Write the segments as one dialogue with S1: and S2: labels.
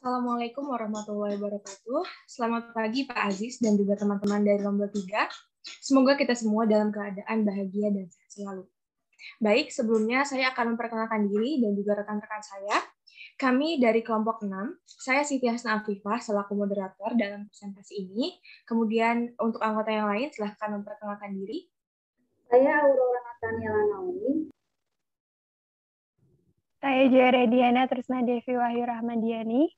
S1: Assalamualaikum warahmatullahi wabarakatuh. Selamat pagi Pak Aziz dan juga teman-teman dari Lomba 3. Semoga kita semua dalam keadaan bahagia dan sehat selalu. Baik, sebelumnya saya akan memperkenalkan diri dan juga rekan-rekan saya. Kami dari kelompok 6, saya Siti Hasna Afifah selaku moderator dalam presentasi ini. Kemudian untuk anggota yang lain silahkan memperkenalkan diri.
S2: Saya Aurora Nathaniela Naomi.
S3: Saya Joy Diana Trisna Devi Wahyu Rahmadiani.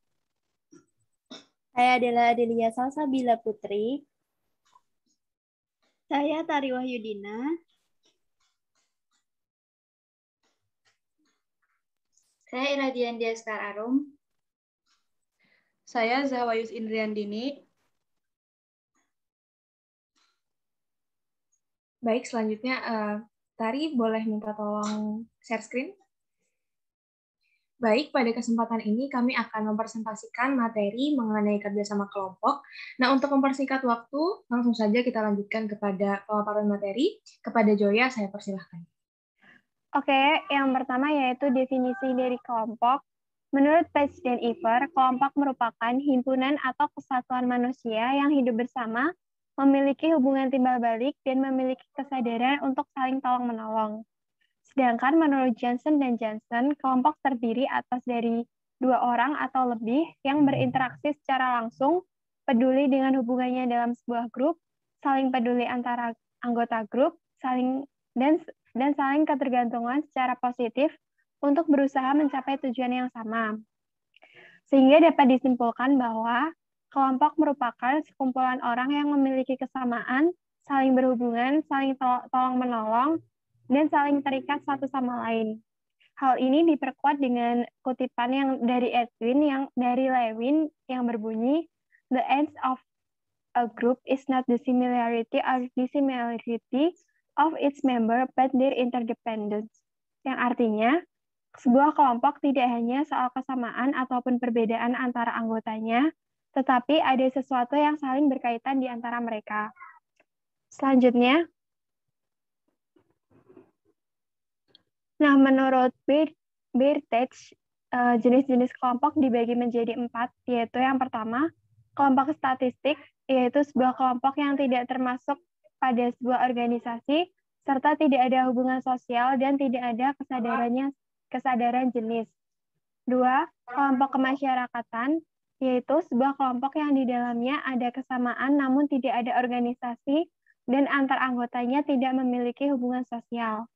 S4: Saya adalah Adelia Salsabila Putri.
S5: Saya Tari Wahyudina.
S6: Saya Iradian Diaskar Arum.
S7: Saya Zahwayus Indriandini.
S1: Baik, selanjutnya Tari boleh minta tolong share screen. Baik, pada kesempatan ini kami akan mempresentasikan materi mengenai kerjasama kelompok. Nah, untuk mempersingkat waktu, langsung saja kita lanjutkan kepada pemaparan materi. Kepada Joya, saya persilahkan.
S3: Oke, yang pertama yaitu definisi dari kelompok. Menurut Page dan Iver, kelompok merupakan himpunan atau kesatuan manusia yang hidup bersama, memiliki hubungan timbal balik, dan memiliki kesadaran untuk saling tolong-menolong. Sedangkan menurut Johnson dan Johnson, kelompok terdiri atas dari 2 orang atau lebih yang berinteraksi secara langsung, peduli dengan hubungannya dalam sebuah grup, saling peduli antara anggota grup, dan saling ketergantungan secara positif untuk berusaha mencapai tujuan yang sama. Sehingga dapat disimpulkan bahwa kelompok merupakan sekumpulan orang yang memiliki kesamaan, saling berhubungan, saling tolong-menolong, dan saling terikat satu sama lain. Hal ini diperkuat dengan kutipan yang dari Lewin yang berbunyi, "The ends of a group is not the similarity or dissimilarity of its member, but their interdependence." Yang artinya, sebuah kelompok tidak hanya soal kesamaan ataupun perbedaan antara anggotanya, tetapi ada sesuatu yang saling berkaitan di antara mereka. Selanjutnya, nah, menurut Birtech, jenis-jenis kelompok dibagi menjadi 4, yaitu yang pertama, kelompok statistik, yaitu sebuah kelompok yang tidak termasuk pada sebuah organisasi, serta tidak ada hubungan sosial dan tidak ada kesadaran jenis. 2, kelompok kemasyarakatan, yaitu sebuah kelompok yang di dalamnya ada kesamaan namun tidak ada organisasi dan antar anggotanya tidak memiliki hubungan sosial.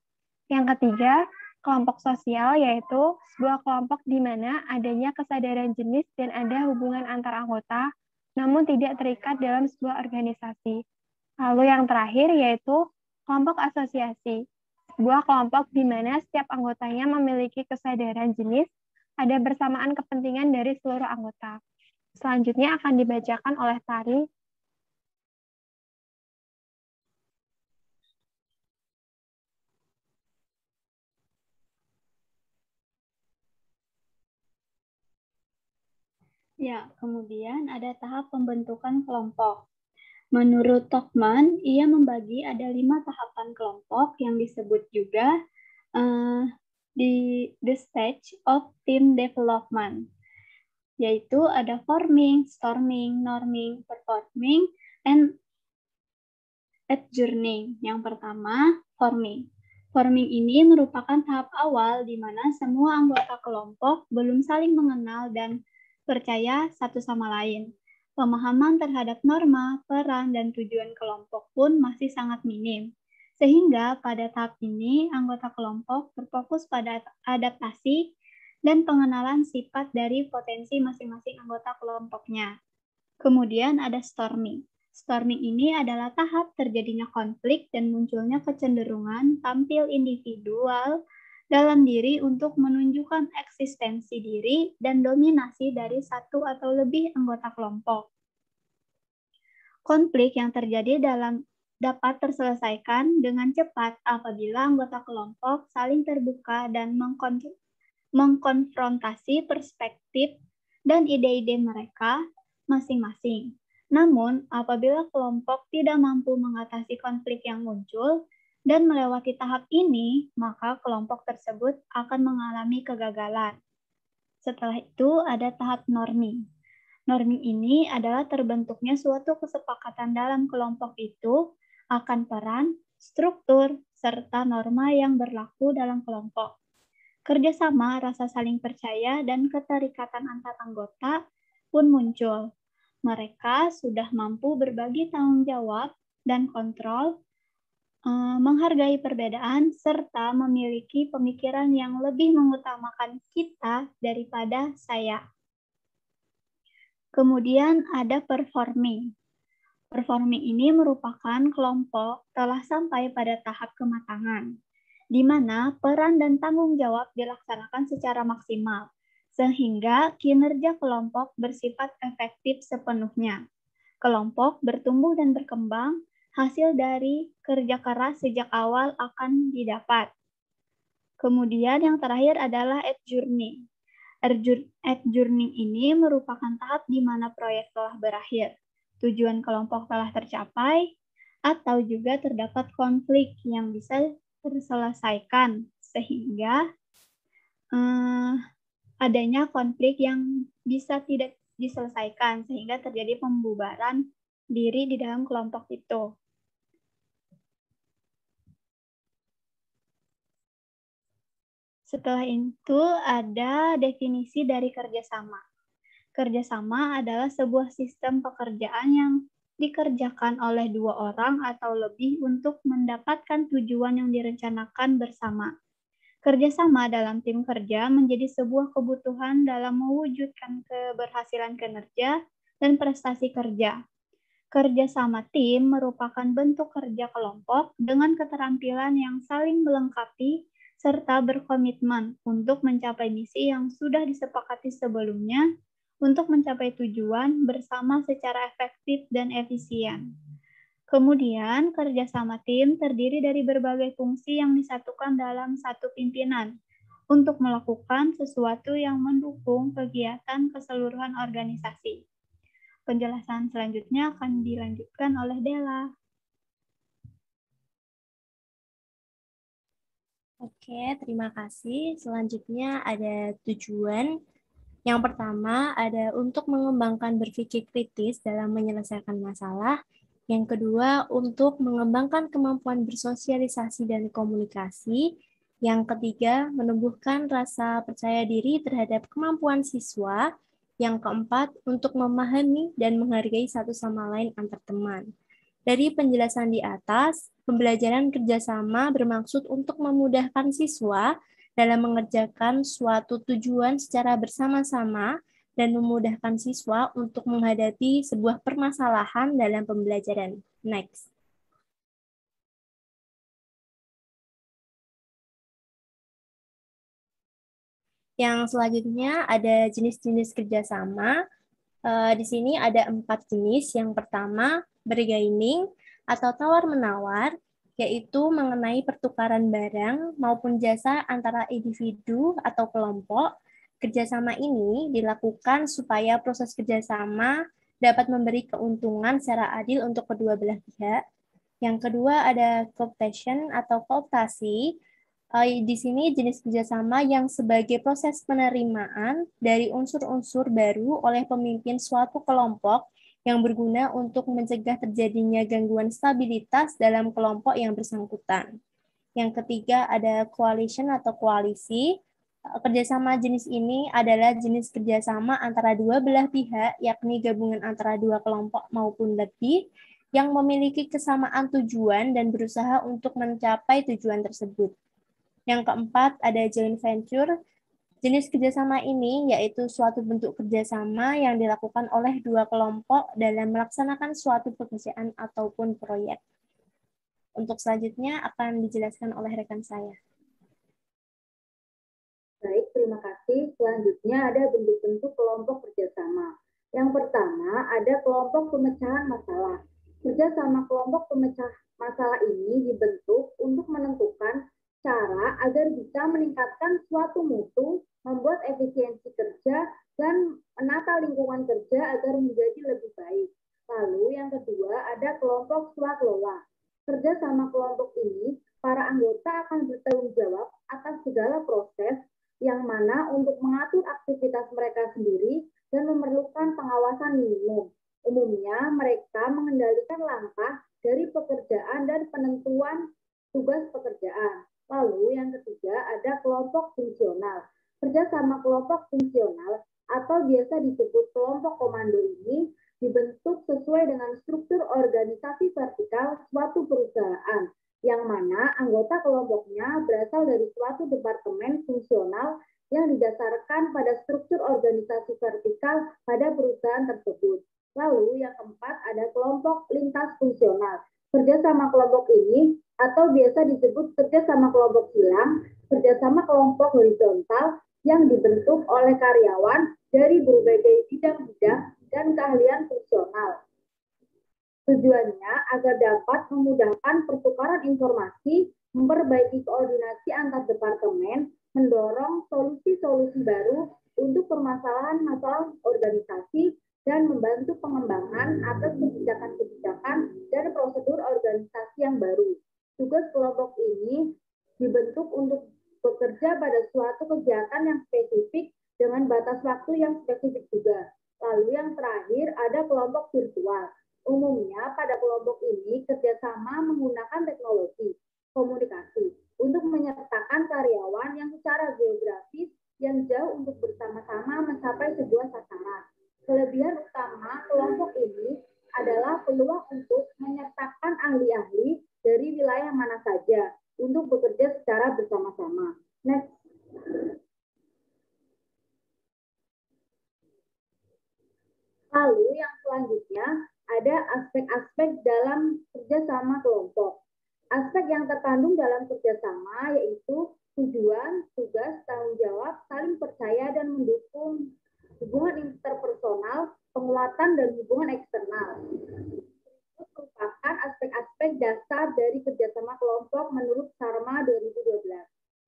S3: Yang ketiga, kelompok sosial, yaitu sebuah kelompok di mana adanya kesadaran jenis dan ada hubungan antar anggota, namun tidak terikat dalam sebuah organisasi. Lalu yang terakhir, yaitu kelompok asosiasi, sebuah kelompok di mana setiap anggotanya memiliki kesadaran jenis, ada bersamaan kepentingan dari seluruh anggota. Selanjutnya akan dibacakan oleh Tari.
S5: Ya, kemudian ada tahap pembentukan kelompok. Menurut Tokman, ia membagi ada 5 tahapan kelompok yang disebut juga di the stage of team development, yaitu ada forming, storming, norming, performing, and adjourning. Yang pertama, forming. Forming ini merupakan tahap awal di mana semua anggota kelompok belum saling mengenal dan percaya satu sama lain. Pemahaman terhadap norma, peran, dan tujuan kelompok pun masih sangat minim. Sehingga pada tahap ini, anggota kelompok berfokus pada adaptasi dan pengenalan sifat dari potensi masing-masing anggota kelompoknya. Kemudian ada storming. Storming ini adalah tahap terjadinya konflik dan munculnya kecenderungan tampil individual dalam diri untuk menunjukkan eksistensi diri dan dominasi dari satu atau lebih anggota kelompok. Konflik yang terjadi dapat terselesaikan dengan cepat apabila anggota kelompok saling terbuka dan mengkonfrontasi perspektif dan ide-ide mereka masing-masing. Namun, apabila kelompok tidak mampu mengatasi konflik yang muncul dan melewati tahap ini, maka kelompok tersebut akan mengalami kegagalan. Setelah itu ada tahap norming. Norming ini adalah terbentuknya suatu kesepakatan dalam kelompok itu akan peran, struktur, serta norma yang berlaku dalam kelompok. Kerjasama, rasa saling percaya, dan keterikatan antar anggota pun muncul. Mereka sudah mampu berbagi tanggung jawab dan kontrol, menghargai perbedaan, serta memiliki pemikiran yang lebih mengutamakan kita daripada saya. Kemudian ada performing. Performing ini merupakan kelompok telah sampai pada tahap kematangan, di mana peran dan tanggung jawab dilaksanakan secara maksimal, sehingga kinerja kelompok bersifat efektif sepenuhnya. Kelompok bertumbuh dan berkembang, hasil dari kerja keras sejak awal akan didapat. Kemudian yang terakhir adalah adjourning. Adjourning ini merupakan tahap di mana proyek telah berakhir, tujuan kelompok telah tercapai, atau juga terdapat konflik yang bisa terselesaikan, sehingga adanya konflik yang bisa tidak diselesaikan, sehingga terjadi pembubaran diri di dalam kelompok itu. Setelah itu ada definisi dari kerjasama. Kerjasama adalah sebuah sistem pekerjaan yang dikerjakan oleh dua orang atau lebih untuk mendapatkan tujuan yang direncanakan bersama. Kerjasama dalam tim kerja menjadi sebuah kebutuhan dalam mewujudkan keberhasilan kinerja dan prestasi kerja. Kerjasama tim merupakan bentuk kerja kelompok dengan keterampilan yang saling melengkapi serta berkomitmen untuk mencapai misi yang sudah disepakati sebelumnya untuk mencapai tujuan bersama secara efektif dan efisien. Kemudian, kerjasama tim terdiri dari berbagai fungsi yang disatukan dalam satu pimpinan untuk melakukan sesuatu yang mendukung kegiatan keseluruhan organisasi. Penjelasan selanjutnya akan dilanjutkan oleh Della.
S4: Oke, terima kasih. Selanjutnya ada tujuan. Yang pertama ada untuk mengembangkan berpikir kritis dalam menyelesaikan masalah. Yang kedua, untuk mengembangkan kemampuan bersosialisasi dan komunikasi. Yang ketiga, menumbuhkan rasa percaya diri terhadap kemampuan siswa. Yang keempat, untuk memahami dan menghargai satu sama lain antar teman. Dari penjelasan di atas, pembelajaran kerjasama bermaksud untuk memudahkan siswa dalam mengerjakan suatu tujuan secara bersama-sama dan memudahkan siswa untuk menghadapi sebuah permasalahan dalam pembelajaran. Next. Yang selanjutnya ada jenis-jenis kerjasama. Di sini ada 4 jenis. Yang pertama, bargaining atau tawar-menawar, yaitu mengenai pertukaran barang maupun jasa antara individu atau kelompok. Kerjasama ini dilakukan supaya proses kerjasama dapat memberi keuntungan secara adil untuk kedua belah pihak. Yang kedua ada cooptation atau kooptasi. Di sini jenis kerjasama yang sebagai proses penerimaan dari unsur-unsur baru oleh pemimpin suatu kelompok yang berguna untuk mencegah terjadinya gangguan stabilitas dalam kelompok yang bersangkutan. Yang ketiga ada coalition atau koalisi. Kerjasama jenis ini adalah jenis kerjasama antara dua belah pihak, yakni gabungan antara dua kelompok maupun lebih, yang memiliki kesamaan tujuan dan berusaha untuk mencapai tujuan tersebut. Yang keempat, ada joint venture. Jenis kerjasama ini yaitu suatu bentuk kerjasama yang dilakukan oleh dua kelompok dalam melaksanakan suatu pekerjaan ataupun proyek. Untuk selanjutnya akan dijelaskan oleh rekan saya.
S2: Baik, terima kasih. Selanjutnya ada bentuk-bentuk kelompok kerjasama. Yang pertama, ada kelompok pemecahan masalah. Kerjasama kelompok pemecah masalah ini dibentuk untuk menentukan cara agar bisa meningkatkan suatu mutu, membuat efisiensi kerja, dan menata lingkungan kerja agar menjadi lebih baik. Lalu yang kedua ada kelompok swakelola. Kerjasama kelompok ini, para anggota akan bertanggung jawab atas segala proses yang mana untuk mengatur aktivitas mereka sendiri dan memerlukan pengawasan minimum. Umumnya, mereka mengendalikan langkah dari pekerjaan dan penentuan tugas pekerjaan. Lalu yang ketiga ada kelompok fungsional. Kerjasama kelompok fungsional atau biasa disebut kelompok komando ini dibentuk sesuai dengan struktur organisasi vertikal suatu perusahaan, yang mana anggota kelompoknya berasal dari suatu departemen fungsional yang didasarkan pada struktur organisasi vertikal pada perusahaan tersebut. Lalu yang keempat ada kelompok lintas fungsional. Kerjasama kelompok ini atau biasa disebut kerjasama kelompok silang, kerjasama kelompok horizontal yang dibentuk oleh karyawan dari berbagai bidang-bidang dan keahlian fungsional. Tujuannya agar dapat memudahkan pertukaran informasi, memperbaiki koordinasi antar departemen, mendorong solusi-solusi baru untuk permasalahan masalah organisasi, dan membantu pengembangan atas kebijakan-kebijakan dan prosedur organisasi yang baru. Tugas kelompok ini dibentuk untuk bekerja pada suatu kegiatan yang spesifik dengan batas waktu yang spesifik juga. Lalu yang terakhir ada kelompok virtual. Umumnya pada kelompok ini kerjasama menggunakan teknologi komunikasi untuk menyertakan karyawan yang secara geografis yang jauh untuk bersama-sama mencapai sebuah sasaran. Kelebihan utama kelompok ini adalah peluang untuk menyertakan ahli-ahli dari wilayah mana saja untuk bekerja secara bersama-sama. Next. Lalu yang selanjutnya ada aspek-aspek dalam kerjasama kelompok. Aspek yang terkandung dalam kerjasama yaitu tujuan, tugas, tanggung jawab, saling percaya dan mendukung, hubungan interpersonal, penguatan dan hubungan eksternal. Itu merupakan aspek-aspek dasar dari kerjasama kelompok menurut Sharma 2012.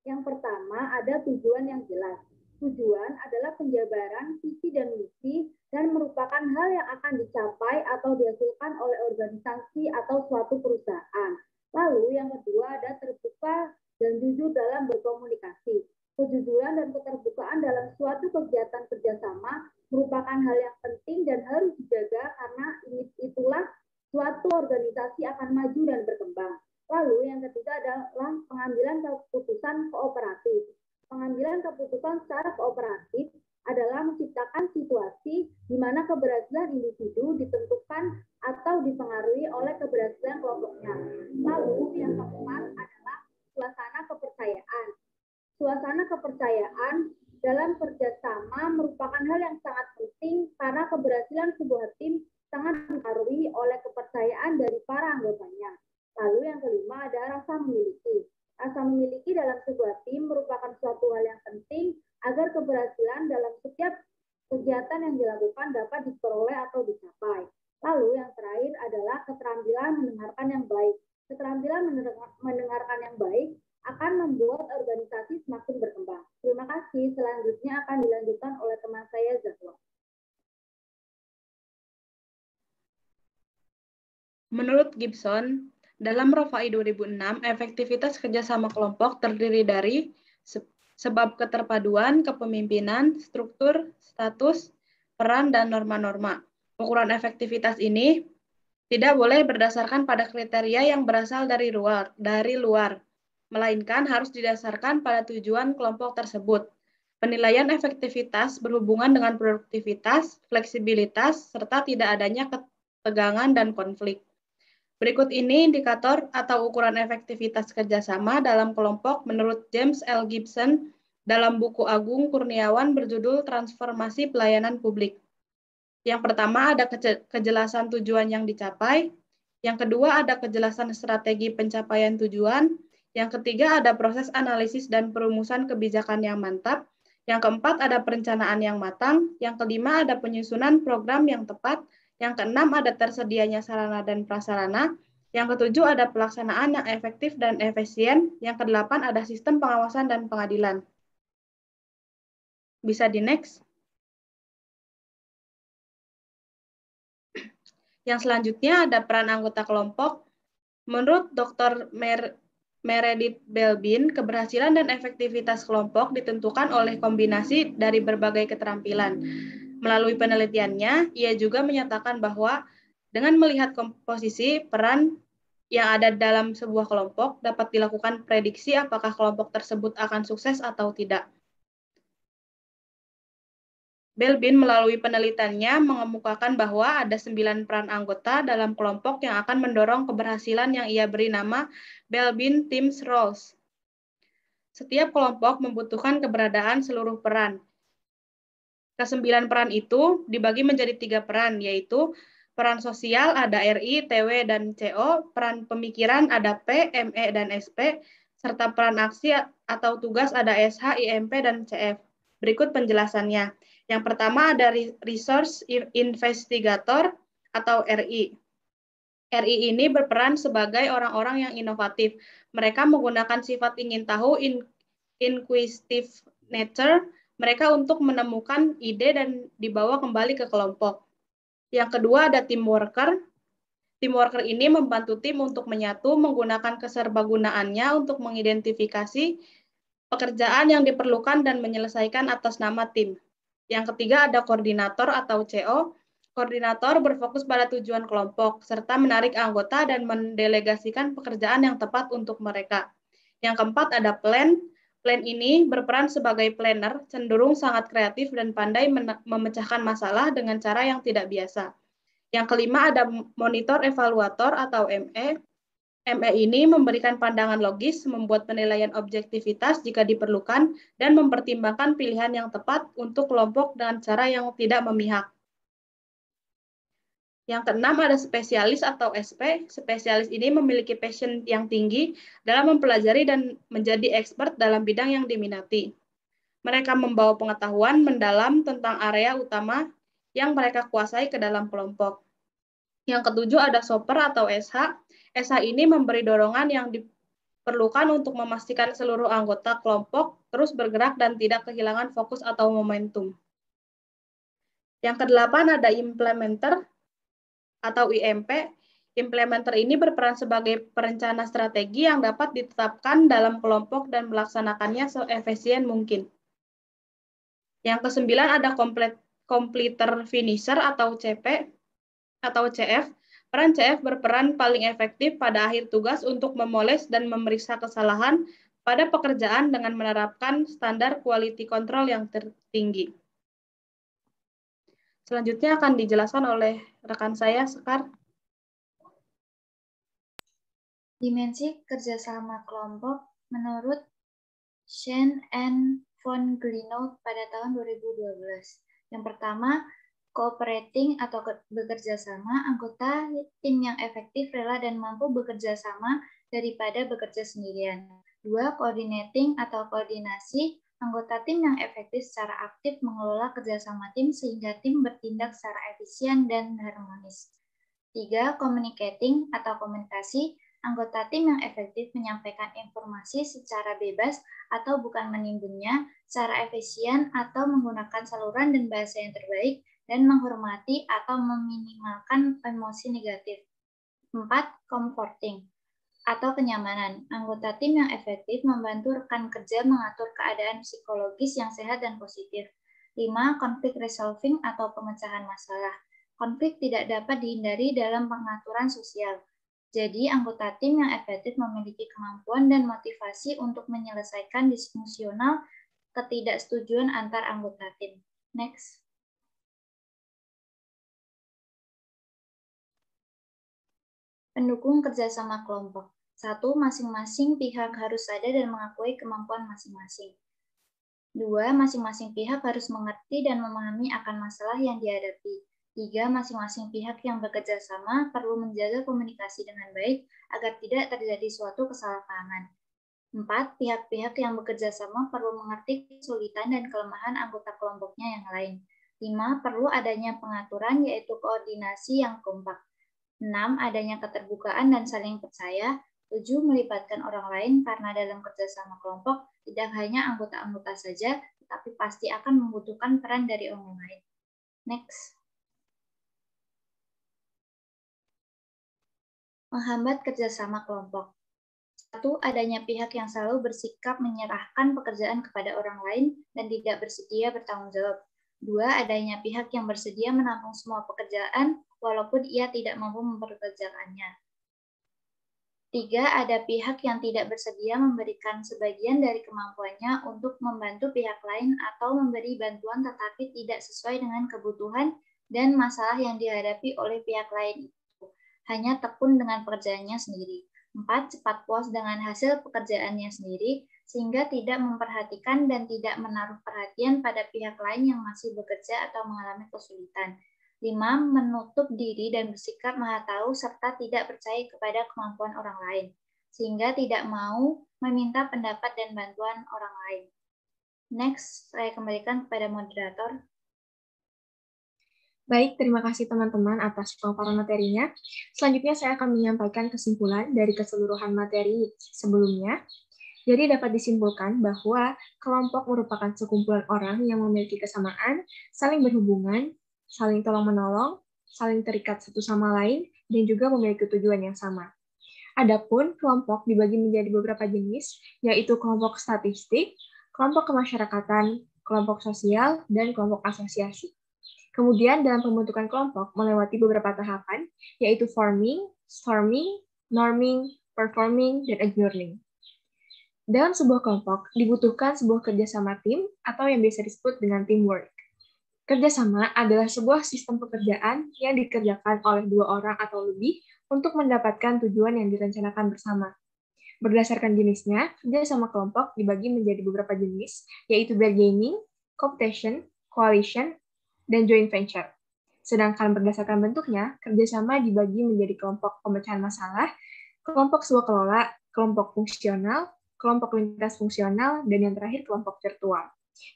S2: Yang pertama ada tujuan yang jelas. Tujuan adalah penjabaran visi dan misi dan merupakan hal yang akan dicapai atau dihasilkan oleh organisasi atau suatu perusahaan. Lalu yang kedua ada terbuka dan jujur dalam berkomunikasi. Kejujuran dan keterbukaan dalam suatu kegiatan kerjasama merupakan hal yang penting dan harus dijaga karena itulah suatu organisasi akan maju dan berkembang. Lalu yang ketiga adalah pengambilan keputusan kooperatif. Pengambilan keputusan secara kooperatif adalah menciptakan situasi di mana keberhasilan individu ditentukan atau dipengaruhi oleh keberhasilan kelompoknya. Lalu yang keempat adalah suasana kepercayaan. Suasana kepercayaan dalam kerjasama merupakan hal yang sangat penting karena keberhasilan sebuah tim sangat dipengaruhi oleh kepercayaan dari para anggotanya. Lalu yang kelima ada rasa memiliki. Rasa memiliki dalam sebuah tim merupakan suatu hal yang penting agar keberhasilan dalam setiap kegiatan yang dilakukan dapat diperoleh atau dicapai. Lalu yang terakhir adalah keterampilan mendengarkan yang baik. Keterampilan mendengarkan yang baik akan membuat organisasi semakin berkembang. Terima kasih. Selanjutnya akan dilanjutkan oleh teman saya, Zahwa.
S7: Menurut Gibson, dalam ROFAI 2006, efektivitas kerjasama kelompok terdiri dari sebab keterpaduan, kepemimpinan, struktur, status, peran, dan norma-norma. Ukuran efektivitas ini tidak boleh berdasarkan pada kriteria yang berasal dari luar, melainkan harus didasarkan pada tujuan kelompok tersebut. Penilaian efektivitas berhubungan dengan produktivitas, fleksibilitas, serta tidak adanya ketegangan dan konflik. Berikut ini indikator atau ukuran efektivitas kerjasama dalam kelompok menurut James L. Gibson dalam buku Agung Kurniawan berjudul Transformasi Pelayanan Publik. Yang pertama ada kejelasan tujuan yang dicapai, yang kedua ada kejelasan strategi pencapaian tujuan, yang ketiga ada proses analisis dan perumusan kebijakan yang mantap, yang keempat ada perencanaan yang matang, yang kelima ada penyusunan program yang tepat, yang keenam ada tersedianya sarana dan prasarana, yang ketujuh ada pelaksanaan yang efektif dan efisien, yang kedelapan ada sistem pengawasan dan pengadilan. Bisa di next. Yang selanjutnya ada peran anggota kelompok. Menurut Dr. Meredith Belbin, keberhasilan dan efektivitas kelompok ditentukan oleh kombinasi dari berbagai keterampilan. Melalui penelitiannya, ia juga menyatakan bahwa dengan melihat komposisi peran yang ada dalam sebuah kelompok, dapat dilakukan prediksi apakah kelompok tersebut akan sukses atau tidak. Belbin melalui penelitiannya mengemukakan bahwa ada 9 peran anggota dalam kelompok yang akan mendorong keberhasilan yang ia beri nama Belbin Teams Roles. Setiap kelompok membutuhkan keberadaan seluruh peran. Ke-9 peran itu dibagi menjadi 3 peran, yaitu peran sosial ada RI, TW, dan CO, peran pemikiran ada P, ME, dan SP, serta peran aksi atau tugas ada SH, IMP, dan CF. Berikut penjelasannya. Yang pertama ada Resource Investigator atau RI. RI ini berperan sebagai orang-orang yang inovatif. Mereka menggunakan sifat ingin tahu, inquisitive nature, mereka untuk menemukan ide dan dibawa kembali ke kelompok. Yang kedua ada team worker. Team worker ini membantu tim untuk menyatu menggunakan keserbagunaannya untuk mengidentifikasi pekerjaan yang diperlukan dan menyelesaikan atas nama tim. Yang ketiga ada koordinator atau CO. Koordinator berfokus pada tujuan kelompok, serta menarik anggota dan mendelegasikan pekerjaan yang tepat untuk mereka. Yang keempat ada plan. Plan ini berperan sebagai planner, cenderung sangat kreatif dan pandai memecahkan masalah dengan cara yang tidak biasa. Yang kelima ada monitor evaluator atau ME. ME ini memberikan pandangan logis, membuat penilaian objektivitas jika diperlukan, dan mempertimbangkan pilihan yang tepat untuk kelompok dengan cara yang tidak memihak. Yang keenam ada spesialis atau SP. Spesialis ini memiliki passion yang tinggi dalam mempelajari dan menjadi expert dalam bidang yang diminati. Mereka membawa pengetahuan mendalam tentang area utama yang mereka kuasai ke dalam kelompok. Yang ketujuh ada shopper atau SH. SH ini memberi dorongan yang diperlukan untuk memastikan seluruh anggota kelompok terus bergerak dan tidak kehilangan fokus atau momentum. Yang kedelapan ada implementer atau IMP. Implementer ini berperan sebagai perencana strategi yang dapat ditetapkan dalam kelompok dan melaksanakannya seefisien mungkin. Yang kesembilan ada completer finisher atau CP atau CF. Peran CF berperan paling efektif pada akhir tugas untuk memoles dan memeriksa kesalahan pada pekerjaan dengan menerapkan standar quality control yang tertinggi. Selanjutnya akan dijelaskan oleh rekan saya, Sekar.
S6: Dimensi kerjasama kelompok menurut Shen and von Greenough pada tahun 2012. Yang pertama, cooperating atau bekerja sama, anggota tim yang efektif, rela, dan mampu bekerja sama daripada bekerja sendirian. 2. Coordinating atau koordinasi, anggota tim yang efektif secara aktif mengelola kerjasama tim sehingga tim bertindak secara efisien dan harmonis. 3. Communicating atau komunikasi, anggota tim yang efektif menyampaikan informasi secara bebas atau bukan menimbunnya, secara efisien atau menggunakan saluran dan bahasa yang terbaik, dan menghormati atau meminimalkan emosi negatif. 4. Comforting atau kenyamanan. Anggota tim yang efektif membantu rekan kerja mengatur keadaan psikologis yang sehat dan positif. 5. Conflict resolving atau pemecahan masalah. Konflik tidak dapat dihindari dalam pengaturan sosial. Jadi, anggota tim yang efektif memiliki kemampuan dan motivasi untuk menyelesaikan disfungsional ketidaksetujuan antar anggota tim. Next. Pendukung kerjasama kelompok. 1. Masing-masing pihak harus sadar dan mengakui kemampuan masing-masing. 2. Masing-masing pihak harus mengerti dan memahami akan masalah yang dihadapi. 3. Masing-masing pihak yang bekerja sama perlu menjaga komunikasi dengan baik agar tidak terjadi suatu kesalahpahaman. 4. Pihak-pihak yang bekerja sama perlu mengerti kesulitan dan kelemahan anggota kelompoknya yang lain. 5. Perlu adanya pengaturan yaitu koordinasi yang kompak. 6. Adanya keterbukaan dan saling percaya. 7. Melibatkan orang lain karena dalam kerjasama kelompok tidak hanya anggota-anggota saja, tetapi pasti akan membutuhkan peran dari orang lain. Next. Menghambat kerjasama kelompok. Satu, adanya pihak yang selalu bersikap menyerahkan pekerjaan kepada orang lain dan tidak bersedia bertanggung jawab. Dua, adanya pihak yang bersedia menampung semua pekerjaan walaupun ia tidak mampu memperkerjakannya. Tiga, ada pihak yang tidak bersedia memberikan sebagian dari kemampuannya untuk membantu pihak lain atau memberi bantuan tetapi tidak sesuai dengan kebutuhan dan masalah yang dihadapi oleh pihak lain itu. Hanya tekun dengan pekerjaannya sendiri. 4. Cepat puas dengan hasil pekerjaannya sendiri, sehingga tidak memperhatikan dan tidak menaruh perhatian pada pihak lain yang masih bekerja atau mengalami kesulitan. 5. Menutup diri dan bersikap maha tahu serta tidak percaya kepada kemampuan orang lain, sehingga tidak mau meminta pendapat dan bantuan orang lain. Next, saya kembalikan kepada moderator.
S1: Baik, terima kasih teman-teman atas pemaparan materinya. Selanjutnya saya akan menyampaikan kesimpulan dari keseluruhan materi sebelumnya. Jadi dapat disimpulkan bahwa kelompok merupakan sekumpulan orang yang memiliki kesamaan, saling berhubungan, saling tolong-menolong, saling terikat satu sama lain, dan juga memiliki tujuan yang sama. Adapun kelompok dibagi menjadi beberapa jenis, yaitu kelompok statistik, kelompok kemasyarakatan, kelompok sosial, dan kelompok asosiasi. Kemudian dalam pembentukan kelompok melewati beberapa tahapan, yaitu forming, storming, norming, performing, dan adjourning. Dalam sebuah kelompok dibutuhkan sebuah kerjasama tim atau yang biasa disebut dengan teamwork. Kerjasama adalah sebuah sistem pekerjaan yang dikerjakan oleh dua orang atau lebih untuk mendapatkan tujuan yang direncanakan bersama. Berdasarkan jenisnya, kerjasama kelompok dibagi menjadi beberapa jenis, yaitu bargaining, competition, coalition, dan joint venture. Sedangkan berdasarkan bentuknya, kerjasama dibagi menjadi kelompok pemecahan masalah, kelompok swakelola, kelompok fungsional, kelompok lintas fungsional, dan yang terakhir kelompok virtual.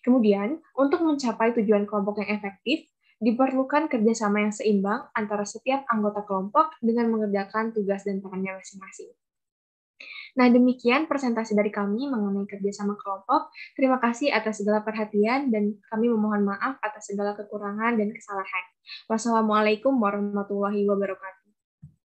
S1: Kemudian, untuk mencapai tujuan kelompok yang efektif, diperlukan kerjasama yang seimbang antara setiap anggota kelompok dengan mengerjakan tugas dan perannya masing-masing. Nah, demikian presentasi dari kami mengenai kerjasama kelompok. Terima kasih atas segala perhatian dan kami memohon maaf atas segala kekurangan dan kesalahan. Wassalamualaikum warahmatullahi wabarakatuh.